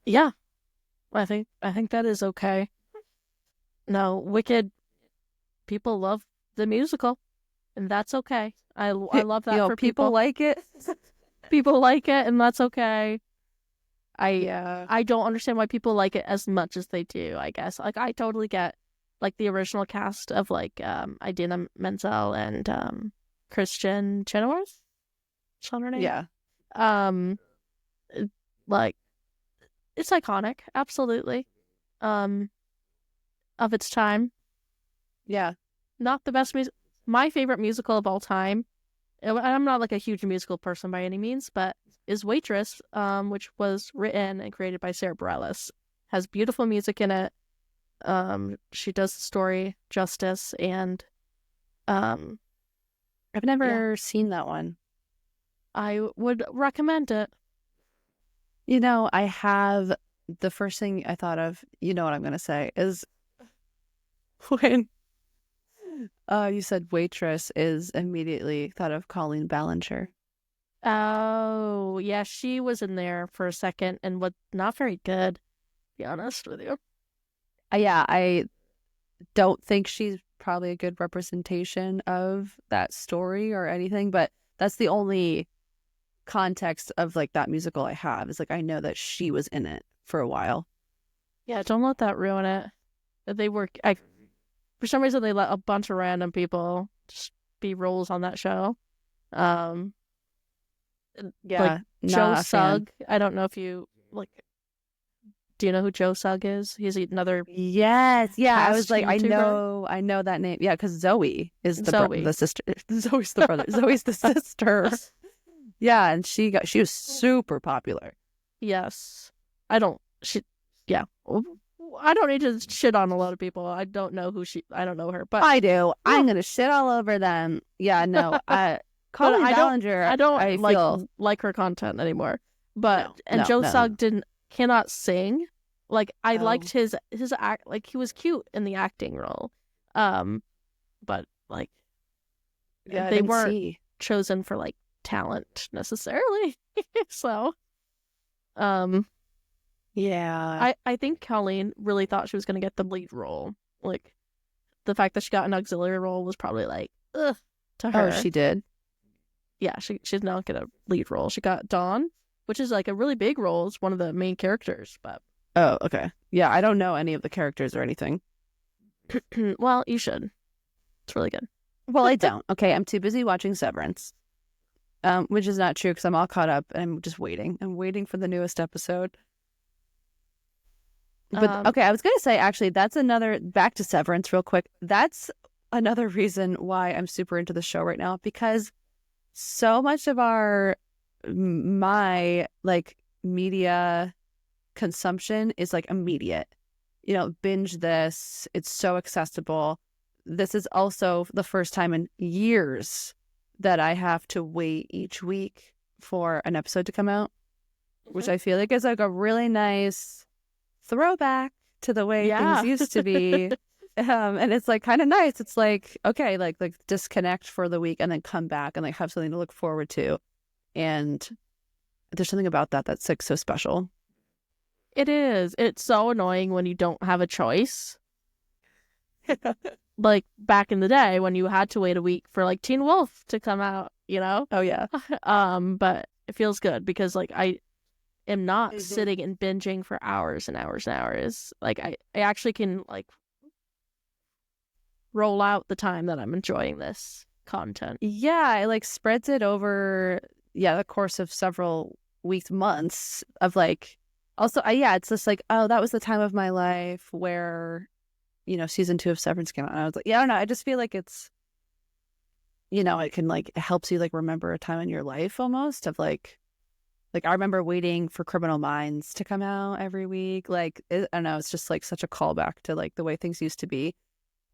yeah, I think that is okay. No, Wicked people love the musical. and that's okay. I love that for people like it. People like it, and that's okay. Yeah. I don't understand why people like it as much as they do, I guess. Like I totally get like the original cast of like Idina Menzel and Christian Chenoweth. Is that her name? Yeah. Um like it's iconic, absolutely. Um of its time. Yeah. Not the best music. My favorite musical of all time. And I'm not like a huge musical person by any means, but is Waitress, which was written and created by Sarah Bareilles. Has beautiful music in it. She does the story justice, and I've never seen that one. I would recommend it. I have the first thing I thought of, what I'm going to say, is when you said Waitress, is immediately thought of Colleen Ballinger. Oh, yeah, she was in there for a second and was not very good, to be honest with you. Yeah, I don't think she's probably a good representation of that story or anything, but that's the only context of like that musical I have, is like I know that she was in it for a while. Yeah, don't let that ruin it. They were, for some reason, they let a bunch of random people just be roles on that show. Like Joe Sugg. I don't know if you like. Do you know who Joe Sugg is? He's another. Yes, yeah. I was like, YouTuber. I know that name. Yeah, because Zoe is the sister. Zoe's the brother. Zoe's the sister. Yeah, and she was super popular. Yes, I don't. Yeah, I don't need to shit on a lot of people. I don't know I don't know her, but I do. I'm gonna shit all over them. Yeah, no. Colleen Ballinger. I don't like her content anymore. But Joe Sugg cannot sing. Like I liked his act. Like he was cute in the acting role. But like they weren't chosen for like talent necessarily. So yeah. I think Colleen really thought she was gonna get the lead role. Like the fact that she got an auxiliary role was probably like ugh to her. Oh, she did. Yeah, she's not get a lead role. She got Dawn, which is like a really big role. It's one of the main characters, but oh, okay. Yeah, I don't know any of the characters or anything. Well, you should. It's really good. Well, I don't. Okay, I'm too busy watching Severance, which is not true because I'm all caught up and I'm just waiting. I'm waiting for the newest episode. But okay, I was gonna say actually that's another, back to Severance real quick. That's another reason why I'm super into the show right now, because so much of my like media consumption is like immediate. Binge this. It's so accessible. This is also the first time in years that I have to wait each week for an episode to come out, which I feel like is like a really nice throwback to the way things used to be. And it's like kind of nice. It's like, okay, like disconnect for the week and then come back and like have something to look forward to. And there's something about that that's like so special. It is. It's so annoying when you don't have a choice. Like back in the day when you had to wait a week for like Teen Wolf to come out, Oh yeah. But it feels good because like I am not sitting and binging for hours and hours and hours. Like I actually can like roll out the time that I'm enjoying this content. Yeah, it like spreads it over the course of several weeks, months of like, also it's just like, oh, that was the time of my life where season 2 of Severance came out, and I was like, I don't know, I just feel like it's it can like, it helps you like remember a time in your life almost of like I remember waiting for Criminal Minds to come out every week. Like I don't know, it's just like such a callback to like the way things used to be.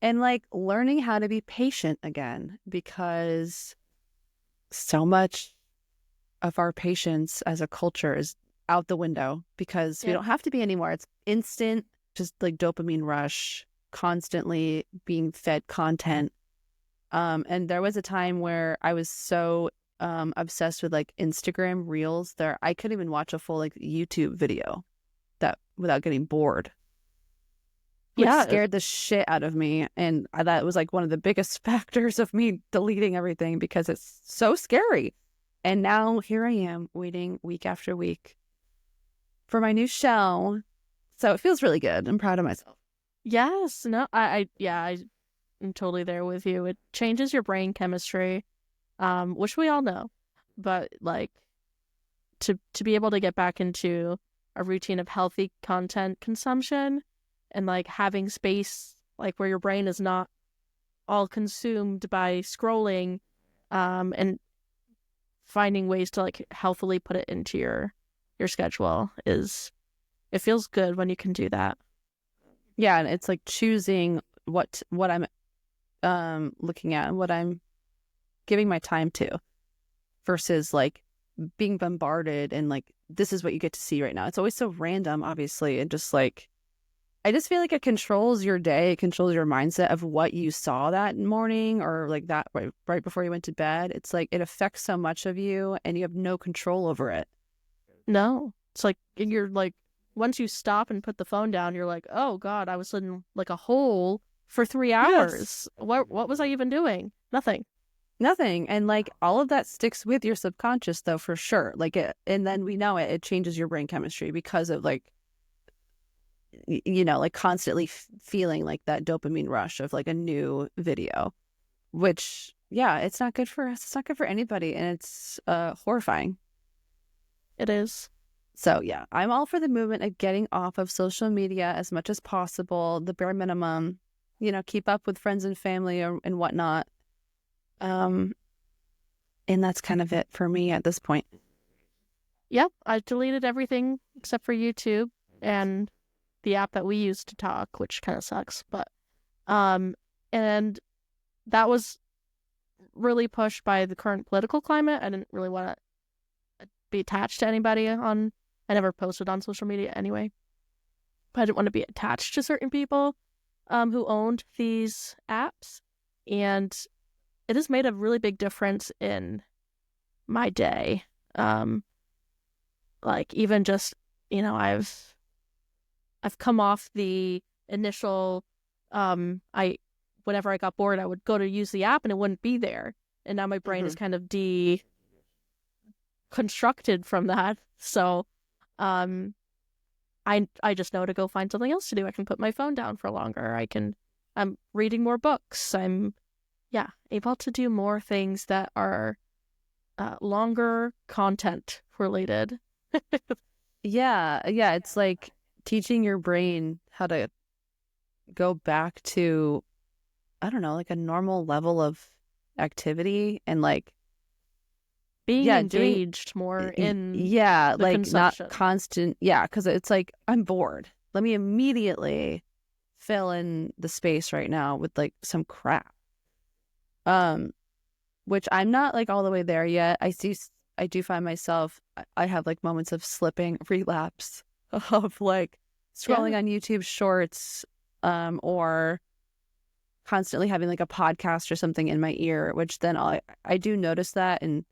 And like learning how to be patient again, because so much of our patience as a culture is out the window because we don't have to be anymore. It's instant, just like dopamine rush, constantly being fed content. And there was a time where I was so obsessed with like Instagram reels there I couldn't even watch a full like YouTube video that without getting bored. which Yeah. scared the shit out of me. And that was like one of the biggest factors of me deleting everything because it's so scary. And now here I am waiting week after week for my new show. So it feels really good. I'm proud of myself. Yes. No, I'm totally there with you. It changes your brain chemistry, which we all know. But like to be able to get back into a routine of healthy content consumption and like having space like where your brain is not all consumed by scrolling, and finding ways to like healthily put it into your schedule is it feels good when you can do that. Yeah, and it's like choosing what I'm looking at and what I'm giving my time to versus like being bombarded and like this is what you get to see right now. It's always so random, obviously, and just like I just feel like it controls your day. It controls your mindset of what you saw that morning or like that right before you went to bed. It's like it affects so much of you and you have no control over it. No, it's like you're like once you stop and put the phone down, you're like, oh God, I was in like a hole for 3 hours. Yes. What was I even doing? Nothing. Nothing. And like all of that sticks with your subconscious though, for sure. Like it, and then we know it changes your brain chemistry because of like, like constantly feeling like that dopamine rush of like a new video, which, yeah, it's not good for us. It's not good for anybody. And it's horrifying. It is. So, yeah, I'm all for the movement of getting off of social media as much as possible, the bare minimum, keep up with friends and family and whatnot. And that's kind of it for me at this point. Yep, I deleted everything except for YouTube and the app that we use to talk, which kind of sucks. But and that was really pushed by the current political climate. I didn't really want to be attached to anybody on. I never posted on social media anyway, but I didn't want to be attached to certain people who owned these apps, and it has made a really big difference in my day. Like even just I've come off the initial I whenever I got bored I would go to use the app and it wouldn't be there. And now my brain is kind of deconstructed from that. So I just know to go find something else to do. I can put my phone down for longer. I'm reading more books. I'm able to do more things that are longer content related. Yeah, it's like teaching your brain how to go back to, I don't know, like a normal level of activity and like being engaged more in the like consumption. Not constant. Yeah, because it's like I'm bored. Let me immediately fill in the space right now with like some crap. Which I'm not like all the way there yet. I do find myself, I have like moments of slipping, relapse of like scrolling on YouTube shorts, or constantly having like a podcast or something in my ear, which then I do notice that and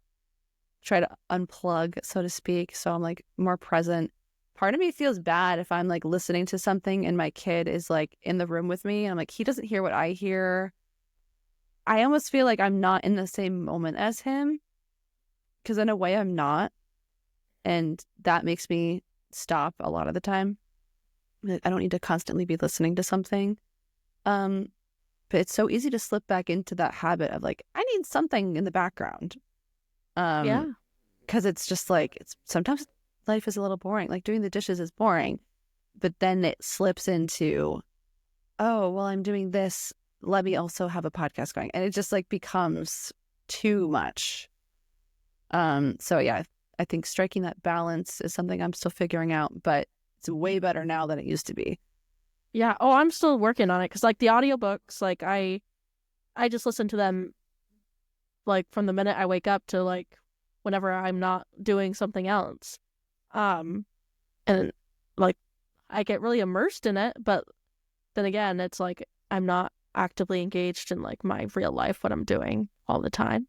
try to unplug, so to speak. So I'm like more present. Part of me feels bad if I'm like listening to something and my kid is like in the room with me. I'm like, he doesn't hear what I hear. I almost feel like I'm not in the same moment as him because in a way I'm not. And that makes me stop a lot of the time. I don't need to constantly be listening to something. But it's so easy to slip back into that habit of like, I need something in the background. Because it's just like, sometimes life is a little boring. Like doing the dishes is boring. But then it slips into, oh, well, I'm doing this. Let me also have a podcast going. And it just like becomes too much. So yeah, I think striking that balance is something I'm still figuring out, but it's way better now than it used to be. Yeah. Oh, I'm still working on it because like the audiobooks, like I just listen to them like from the minute I wake up to like whenever I'm not doing something else. And like I get really immersed in it, but then again, it's like I'm not actively engaged in like my real life, what I'm doing all the time.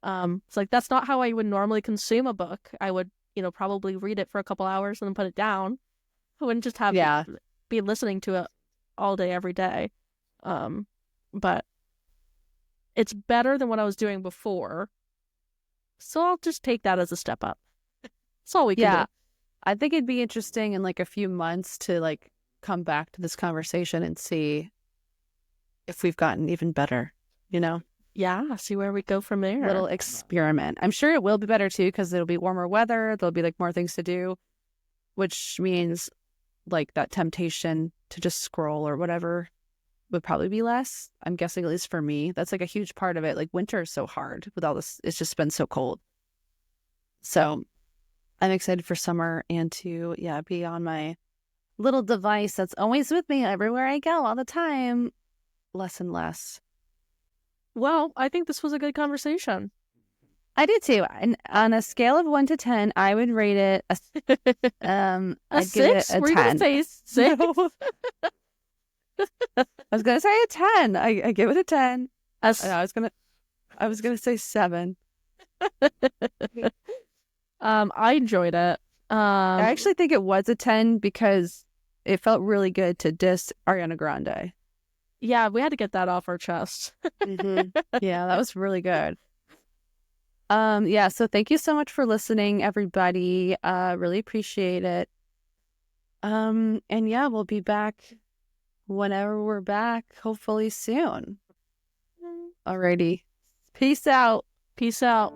It's like that's not how I would normally consume a book. I would, probably read it for a couple hours and then put it down. I wouldn't just have be listening to it all day, every day. But it's better than what I was doing before. So I'll just take that as a step up. That's all we can do. I think it'd be interesting in like a few months to like come back to this conversation and see if we've gotten even better, you know? Yeah, see where we go from there. Little experiment. I'm sure it will be better too because it'll be warmer weather. There'll be like more things to do, which means like that temptation to just scroll or whatever would probably be less. I'm guessing, at least for me, that's like a huge part of it. Like winter is so hard with all this. It's just been so cold. So I'm excited for summer and to, be on my little device that's always with me everywhere I go all the time. Less and less. Well, I think this was a good conversation. I do too. And on a scale of 1 to 10, I would rate it I'd give it a 10. Were you gonna say 6? No. I was gonna say a 10. I give it a 10. I was gonna say 7. I enjoyed it. I actually think it was a 10 because it felt really good to diss Ariana Grande. Yeah, we had to get that off our chest. Yeah, that was really good. So thank you so much for listening, everybody. Really appreciate it. And we'll be back whenever we're back, hopefully soon. Alrighty. Peace out. Peace out.